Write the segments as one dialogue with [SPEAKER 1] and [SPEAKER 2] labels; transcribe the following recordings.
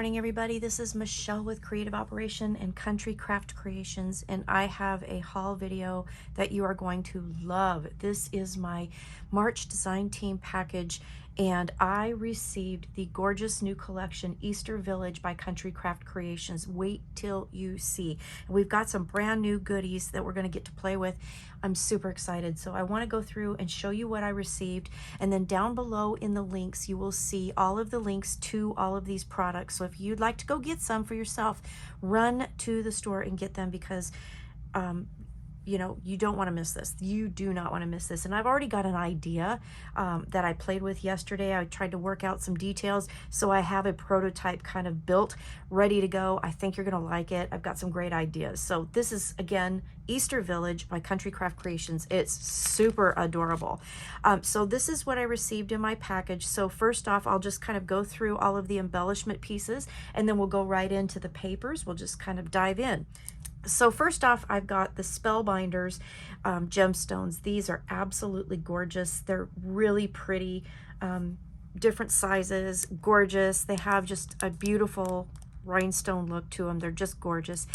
[SPEAKER 1] morning, everybody. This is Michelle with Creative Operation and Country Craft Creations, and I have a haul video that you are going to love. This is my March design team package, and I received the gorgeous new collection Easter Village by Country Craft Creations. Wait till you see. And we've got some brand new goodies that we're going to get to play with. I'm super excited. So I want to go through and show you what I received, and then down below in the links you will see all of the links to all of these products. So if you'd like to go get some for yourself, run to the store and get them, because you know, you don't want to miss this. You do not want to miss this. And I've already got an idea that I played with yesterday. I tried to work out some details, so I have a prototype kind of built, ready to go. I think you're going to like it. I've got some great ideas. So this is, again, Easter Village by Country Craft Creations. It's super adorable. So this is what I received in my package. So first off, I'll just kind of go through all of the embellishment pieces, and then we'll go right into the papers. We'll just kind of dive in. So first off, I've got the Spellbinders gemstones. These are absolutely gorgeous. They're really pretty, different sizes, gorgeous. They have just a beautiful rhinestone look to them. They're just gorgeous.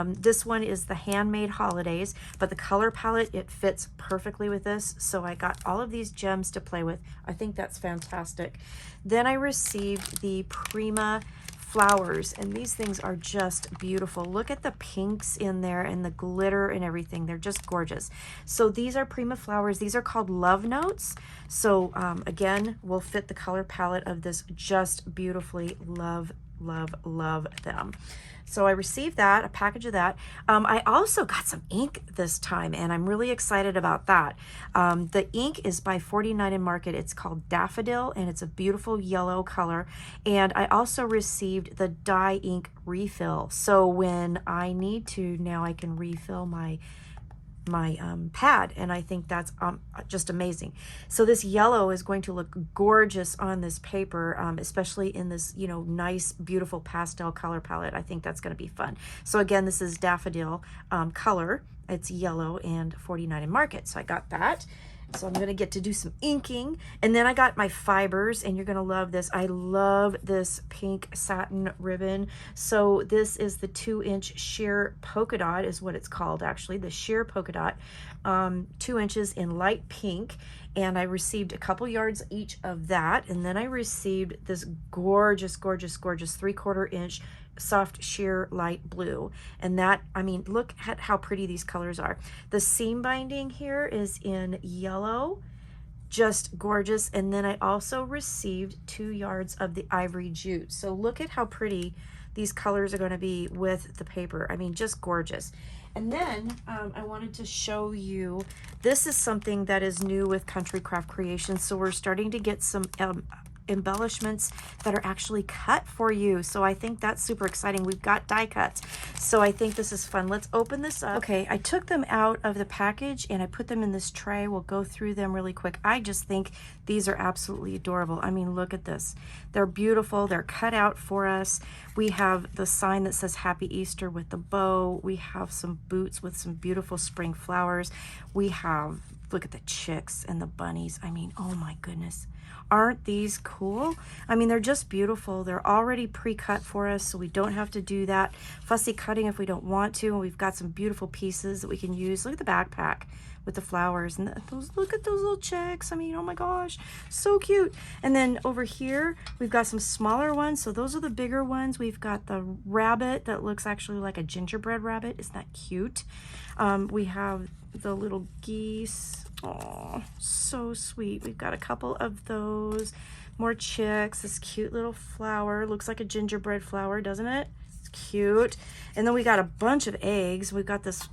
[SPEAKER 1] This one is the Handmade Holidays, but the color palette, it fits perfectly with this. So I got all of these gems to play with. I think that's fantastic. Then I received the Prima Flowers, and these things are just beautiful. Look at the pinks in there and the glitter and everything. They're just gorgeous. So these are Prima Flowers. These are called Love Notes. So again, will fit the color palette of this just beautifully. Love, love, love them. So I received that, a package of that. I also got some ink this time, and I'm really excited about that. The ink is by 49 in Market. It's called Daffodil, and it's a beautiful yellow color. And I also received the dye ink refill. So when I need to, now I can refill my pad, and I think that's just amazing. So this yellow is going to look gorgeous on this paper, especially in this, you know, nice, beautiful pastel color palette. I think that's going to be fun. So again, this is Daffodil color. It's yellow and 49 in Market. So I got that. So I'm going to get to do some inking. And then I got my fibers, and you're going to love this. I love this pink satin ribbon. So this is the 2-inch sheer polka dot is what it's called, actually, the sheer polka dot, 2 inches in light pink. And I received a couple yards each of that. And then I received this gorgeous, gorgeous, gorgeous 3/4 inch soft sheer light blue. And that, I mean, look at how pretty these colors are. The seam binding here is in yellow, just gorgeous. And then I also received 2 yards of the ivory jute. So look at how pretty these colors are going to be with the paper. I mean, just gorgeous. And then I wanted to show you, this is something that is new with Country Craft Creations. So we're starting to get some embellishments that are actually cut for you. So I think that's super exciting. We've got die cuts. So I think this is fun. Let's open this up. Okay, I took them out of the package and I put them in this tray. We'll go through them really quick. I just think these are absolutely adorable. I mean, look at this. They're beautiful. They're cut out for us. We have the sign that says Happy Easter with the bow. We have some boots with some beautiful spring flowers. We have, look at the chicks and the bunnies. I mean, oh my goodness. Aren't these cool? I mean, they're just beautiful. They're already pre-cut for us, so we don't have to do that fussy cutting if we don't want to. And we've got some beautiful pieces that we can use. Look at the backpack with the flowers, and those, look at those little chicks. I mean, oh my gosh, so cute. And then over here, we've got some smaller ones. So those are the bigger ones. We've got the rabbit that looks actually like a gingerbread rabbit. Isn't that cute? We have the little geese. Oh, so sweet. We've got a couple of those. More chicks. This cute little flower. Looks like a gingerbread flower, doesn't it? It's cute. And then we got a bunch of eggs. We've got this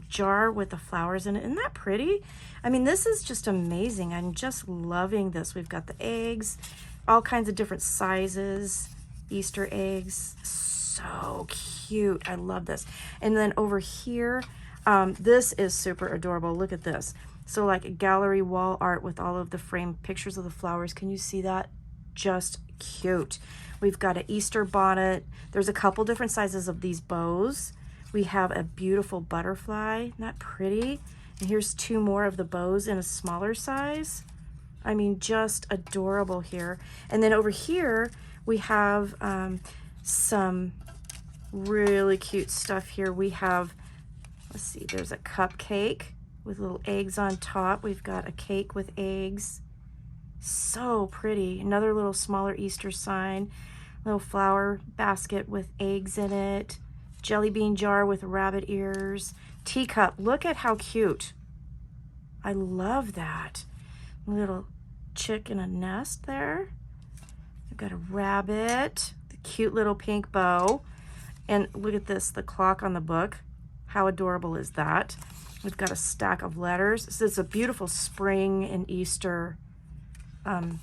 [SPEAKER 1] jar with the flowers in it. Isn't that pretty? I mean, this is just amazing. I'm just loving this. We've got the eggs, all kinds of different sizes, Easter eggs. So cute. I love this. And then over here, this is super adorable. Look at this. So like a gallery wall art with all of the framed pictures of the flowers. Can you see that? Just cute. We've got an Easter bonnet. There's a couple different sizes of these bows. We have a beautiful butterfly. Isn't that pretty? And here's 2 more of the bows in a smaller size. I mean, just adorable here. And then over here, we have some really cute stuff here. We have, let's see, there's a cupcake with little eggs on top. We've got a cake with eggs. So pretty. Another little smaller Easter sign. Little flower basket with eggs in it. Jelly bean jar with rabbit ears. Teacup. Look at how cute. I love that. Little chick in a nest there. We've got a rabbit. The cute little pink bow. And look at this, the clock on the book. How adorable is that? We've got a stack of letters. So it's a beautiful spring and Easter, and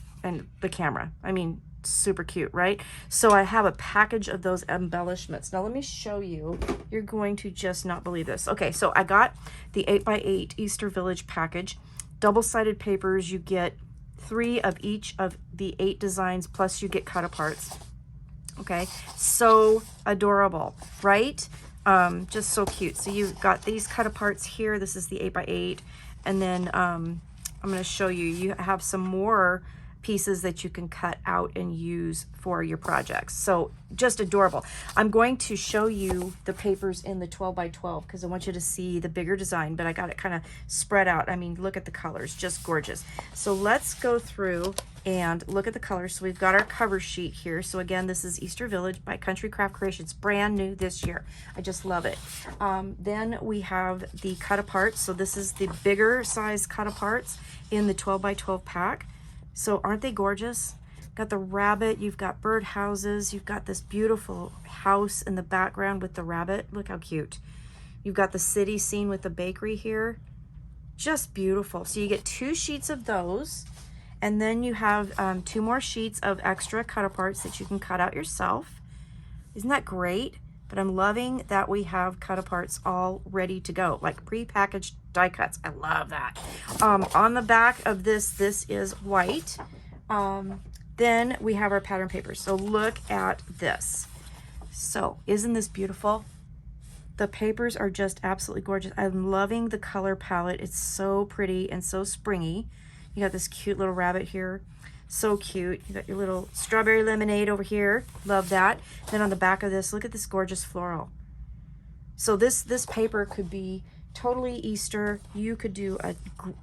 [SPEAKER 1] the camera. I mean, super cute, right? So I have a package of those embellishments. Now let me show you. You're going to just not believe this. Okay, so I got the 8x8 Easter Village package. Double-sided papers. You get 3 of each of the 8 designs, plus you get cut-aparts. Okay, so adorable, right? Just so cute. So you've got these cut-aparts here. This is the 8x8. And then I'm going to show you. You have some more pieces that you can cut out and use for your projects. So just adorable. I'm going to show you the papers in the 12x12 because I want you to see the bigger design, but I got it kind of spread out. I mean, look at the colors, just gorgeous. So let's go through and look at the colors. So we've got our cover sheet here. So again, this is Easter Village by Country Craft Creations, brand new this year. I just love it. Then we have the cut aparts. So this is the bigger size cut aparts in the 12x12 pack. So aren't they gorgeous? Got the rabbit, you've got bird houses, you've got this beautiful house in the background with the rabbit. Look how cute. You've got the city scene with the bakery here. Just beautiful. So you get 2 sheets of those, and then you have 2 more sheets of extra cut aparts that you can cut out yourself. Isn't that great? But I'm loving that we have cut aparts all ready to go, like pre-packaged die cuts. I love that. On the back of this is white. Then we have our pattern papers. So look at this. So isn't this beautiful? The papers are just absolutely gorgeous. I'm loving the color palette. It's so pretty and so springy. You got this cute little rabbit here. So cute. You got your little strawberry lemonade over here. Love that. Then on the back of this, look at this gorgeous floral. So this paper could be totally Easter. You could do a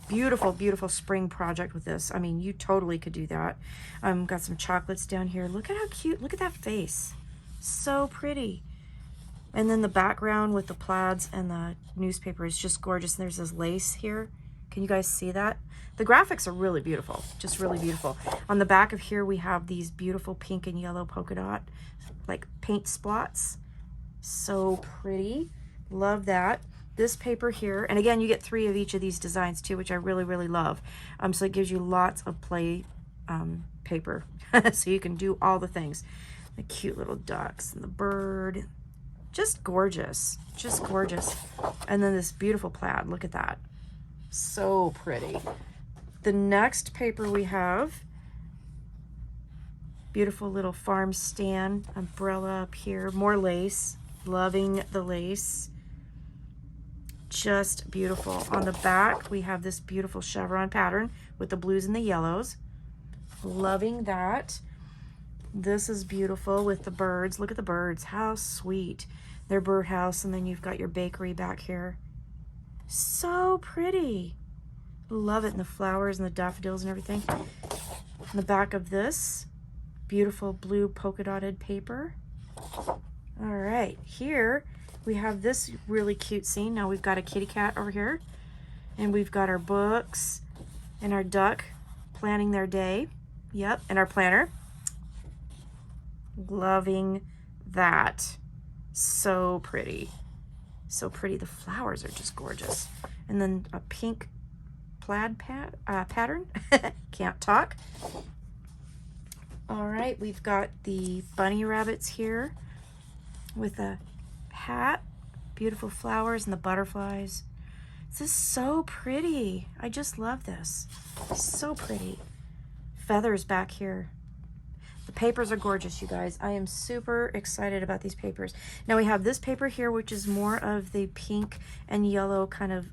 [SPEAKER 1] beautiful, beautiful spring project with this. I mean, you totally could do that. Got some chocolates down here. Look at how cute. Look at that face. So pretty. And then the background with the plaids and the newspaper is just gorgeous. And there's this lace here. Can you guys see that? The graphics are really beautiful, just really beautiful. On the back of here, we have these beautiful pink and yellow polka dot, like paint splots. So pretty. Love that. This paper here, and again, you get 3 of each of these designs too, which I really, really love. So it gives you lots of play paper, so you can do all the things. The cute little ducks and the bird. Just gorgeous, just gorgeous. And then this beautiful plaid, look at that. So pretty. The next paper we have, beautiful little farm stand umbrella up here, more lace, loving the lace, just beautiful. On the back we have this beautiful chevron pattern with the blues and the yellows, loving that. This is beautiful with the birds. Look at the birds, how sweet. Their birdhouse, and then you've got your bakery back here. So pretty. Love it. And the flowers and the daffodils and everything. On the back of this, beautiful blue polka dotted paper. All right, here we have this really cute scene. Now we've got a kitty cat over here, and we've got our books and our duck planning their day. Yep, and our planner. Loving that. So pretty. So pretty. The flowers are just gorgeous. And then a pink plaid pattern. Can't talk. All right, we've got the bunny rabbits here with a hat, beautiful flowers and the butterflies. This is so pretty. I just love this. So pretty. Feathers back here. The papers are gorgeous, you guys. I am super excited about these papers. Now we have this paper here, which is more of the pink and yellow kind of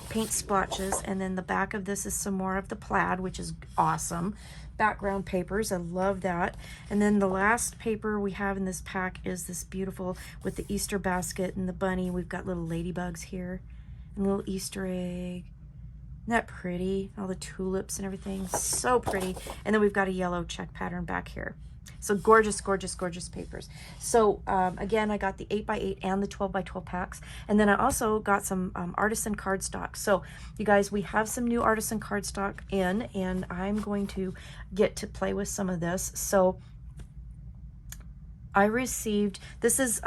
[SPEAKER 1] paint splotches. And then the back of this is some more of the plaid, which is awesome. Background papers, I love that. And then the last paper we have in this pack is this beautiful with the Easter basket and the bunny. We've got little ladybugs here and a little Easter egg. Isn't that pretty? All the tulips and everything, so pretty. And then we've got a yellow check pattern back here. So gorgeous, gorgeous, gorgeous papers. So again, I got the 8x8 and the 12x12 packs. And then I also got some artisan cardstock. So you guys, we have some new artisan cardstock in, and I'm going to get to play with some of this. So I received, this is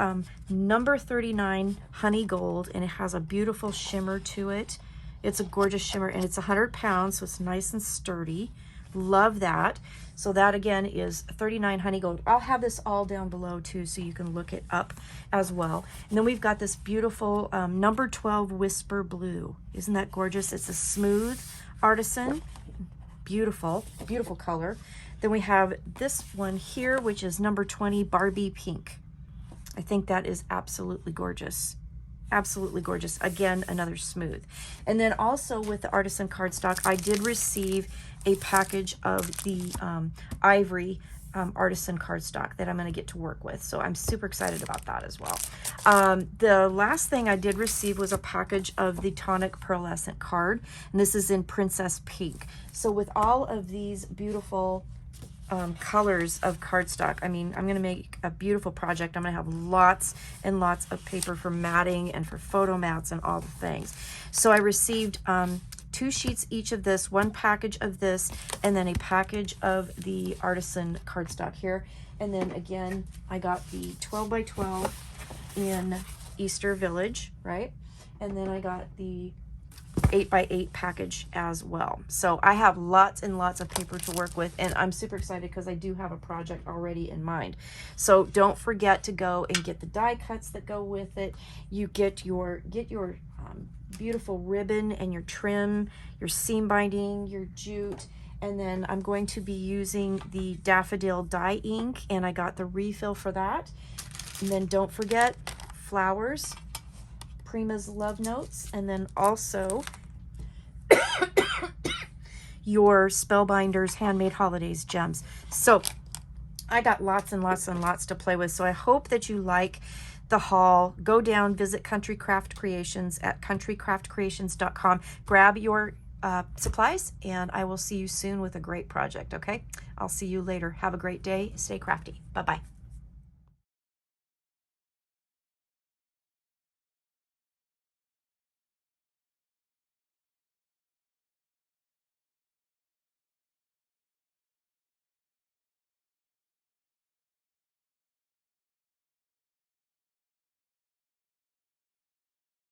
[SPEAKER 1] number 39 honey gold, and it has a beautiful shimmer to it. It's a gorgeous shimmer, and it's 100 pounds, so it's nice and sturdy. Love that. So that again is 39 honey gold. I'll have this all down below too, so you can look it up as well. And then we've got this beautiful number 12 whisper blue. Isn't that gorgeous? It's a smooth artisan, beautiful, beautiful color. Then we have this one here, which is number 20 Barbie pink. I think that is absolutely gorgeous. Absolutely gorgeous. Again, another smooth. And then also with the artisan cardstock, I did receive a package of the ivory artisan cardstock that I'm going to get to work with. So I'm super excited about that as well. The last thing I did receive was a package of the tonic pearlescent card, and this is in Princess Pink. So with all of these beautiful colors of cardstock, I mean, I'm going to make a beautiful project. I'm going to have lots and lots of paper for matting and for photo mats and all the things. So I received 2 sheets each of this, 1 package of this, and then a package of the artisan cardstock here. And then again, I got the 12x12 in Easter Village, right? And then I got the 8x8 package as well. So I have lots and lots of paper to work with, and I'm super excited because I do have a project already in mind. So don't forget to go and get the die cuts that go with it. You get your beautiful ribbon and your trim, your seam binding, your jute, and then I'm going to be using the Daffodil dye ink, and I got the refill for that. And then don't forget flowers, Prima's love notes, and then also your Spellbinders Handmade Holidays gems. So I got lots and lots and lots to play with. So I hope that you like the haul. Go down, visit Country Craft Creations at countrycraftcreations.com. Grab your supplies, and I will see you soon with a great project, okay? I'll see you later. Have a great day. Stay crafty. Bye-bye.